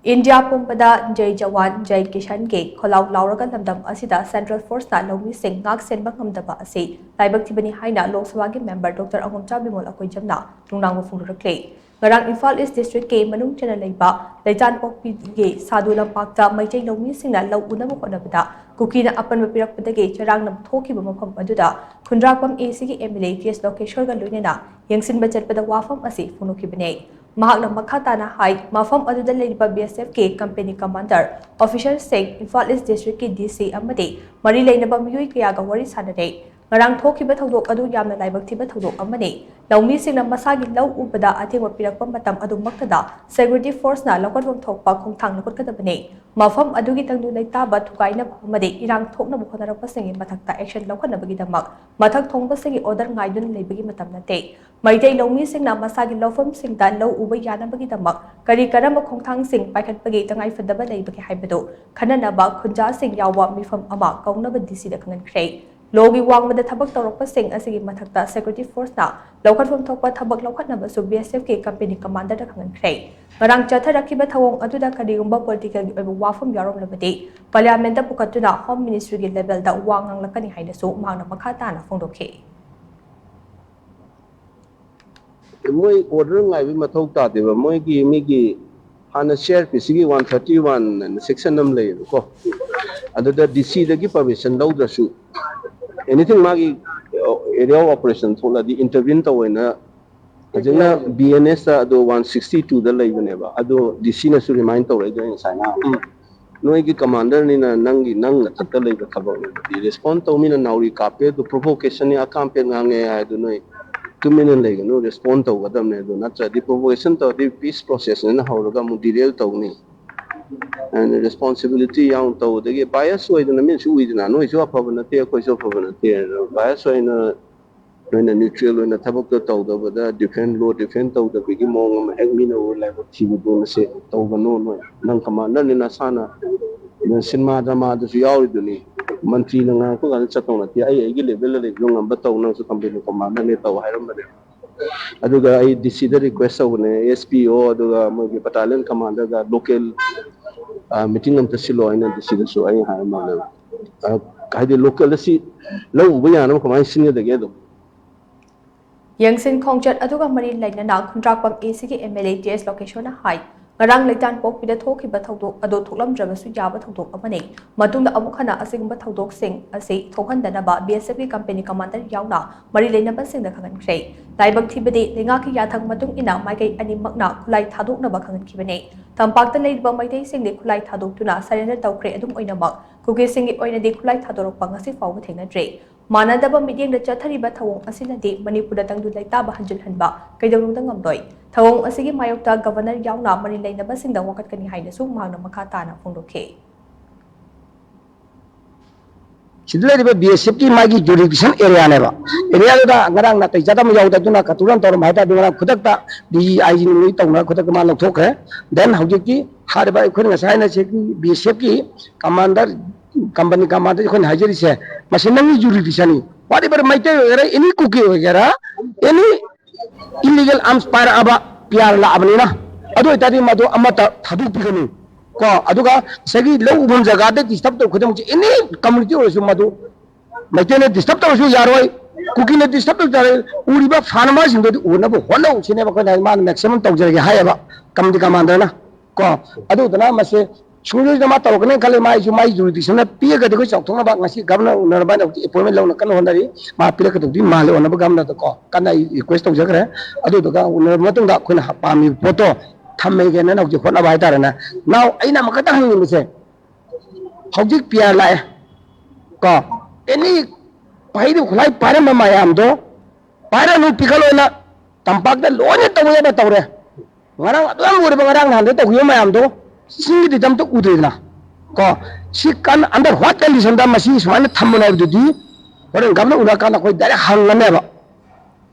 India pumbada Jai Jawan Jai Kishan ke khollao Laoraga Lamdam Asida Central Force na Loumee shing Ngak Senba Ngamdabasi Laibak Thibani haina Lok Sabha ke member Dr. Angomcha Bimol Akoijam na nungnangba phongdorakli ngarang Imphal East District ke manung chana leiba leitan pokpi ge sadu lampakta maijai Loumee shing na lau unaba honabada kuki na apan mapirakpadage charang nam thokiba mafam aduda khundrakpam AC ke MLA TS location ga loinena yangsinba chatpada wafam asi phonokibane Mahakna Makhatana High, Mafam Aduda Ladiba BSF K Company Commander, Official Sing, Imphal East District DC Amade, Mari Lainaba Mui Kayaga Wari Sanade, Marang Toki Batodok Adu Yamna Laibak Thibani Amade, Loumee Sing Masagi Low Ubada, Atima Pirakamatam Adu Maktada, Security Force na Lokon Tokpa Kong Tang Lokotabane, Mafam Adugi Tandu Laitaba Tukaina Made, Irang Tokna Bukana Pasing Matakta Action Lokana Bagidamak, Matak Tong Basing Order Ngaidun Labigi Matamnate. Maitay Loumee sing na masagi lawfam sing dan law uba yana bagidamak kari karama khongthang sing paikat pagi tangai fadaba leibaki haibado khananaba khunja sing yawa mifam ama kaungnaba DC da kangan khrei logi wangmada thabak tawrakpa sing asigi mathakta security force na lawkhatfam thokpa thabak lawkhatnaba su BSF ke company commander da kangan khrei ngarang chatharakiba thawong aduda karigumba political gi oiba wafam yarom labadi parliament da pukatuna home ministry gi level da wangang lakani haidasu mangna makhata na phongdokhe Moi order ngai bi mathau ta de ba moi gi mi gi hana share pcg 131 section nam le ko adu da dc da gi permission law da su anything magi area operation thola di intervene ta wena ajena bns adu 162 da lai bane ba adu dc na su remind ta wai join sana noi gi commander ni na nangi nang na ta lai ba khaba ni respond to mi na nauri ka pe to provocation ni akam pe ngange adu noi 2 minutes like no respond to gadam ne do not the provocation to the peace process ne how ga mu derail to ni and responsibility yang to the bias way na min su wi na no so pa na te ko so pa na te bias way na no neutral na thabak to do da defend law defend to the big mong ek min o like chi do se to ga no no nang commander ni na sana na sinma drama da su yaw do ni Mantri na ko gan chatong na ti ai gi level le long amba taw nang su company commander ne taw hairam ba aduga ai dc da request aw ne SPO aduga mo gi battalion commander ga local meeting am tasilo ina dc da so ai ha ma na kai de local si lo bu ya na ko mai sin de ge do Yangsin Khongchat aduga mari laina na khundrakpam AC ke MLA TS location na high ngarang leitan pok pida thokiba thodok ado thoklam drabasu yaba thodok amane matungda amukhana asigumba thodok sing ase thokhandana ba BSF ki company commander yauna mari leina ba sing da khangan khrei laibak thibade lenga ki yathang matung ina maikai ani makna khulai thadokna ba khangan khibane tampakta leiba maitei sing de khulai thadok tuna surrender tawkre adum oina mak kuge sing gi oina de khulai thadorok pa ngasi fawba thengna dre Manadaba meeting the Chathariba Tawong Asina de Manipuri Tandu Laitaba Hanjul Hanba, Kaidong Ngamdoi. Tawong Asigi Mayokta Governor Yauna Marilay Nabasing the Wakat Kani Haida Sumana Makatana Phongdoke. Sidle BSF ki magi jurisdiction area neba area da ngarang na tai jadam yaw da duna katuran tor maita duna khudakta di IG ni tawna khudak ma lok thok then hawjiki harba khun ngasai na che BSF ki commander company commander khun hajiri se masinang jurisdiction whatever maita any cookie wagera any illegal arms para aba piar la abnina adu itadi madu amata thadu pigani ko aduga sagi low ubum jaga de disturb to khudam chi any community osu madu maitene disturb to osu yaroi cookie ne disturb to jare uriba farmer sing do una bo hono sine ba ko man maximum to jare ha ba community commander na ko adu dana mase chungjo da ma to ko ne khale mai ju mai jurisdiction na pie ga de ko chok thong ba ngasi governor unar ba appointment law na kan honari ma pile ka to di ma le ona ba governor to ko kana request to jagre adu to ga unar matung da khuna pa mi photo Thame ge na ji khona bai tar na now aina makata hang ni se hojik pia lai ko any pai du khulai pare ma mayam do pare nu pikalo na tampak da lone to ya ba tawre ngarang adam ur ba ngarang han de to yu mayam do singi di dam to udre na ko si kan under what condition da masi swana thamna du di ore gamna una kana koi dare hang na ba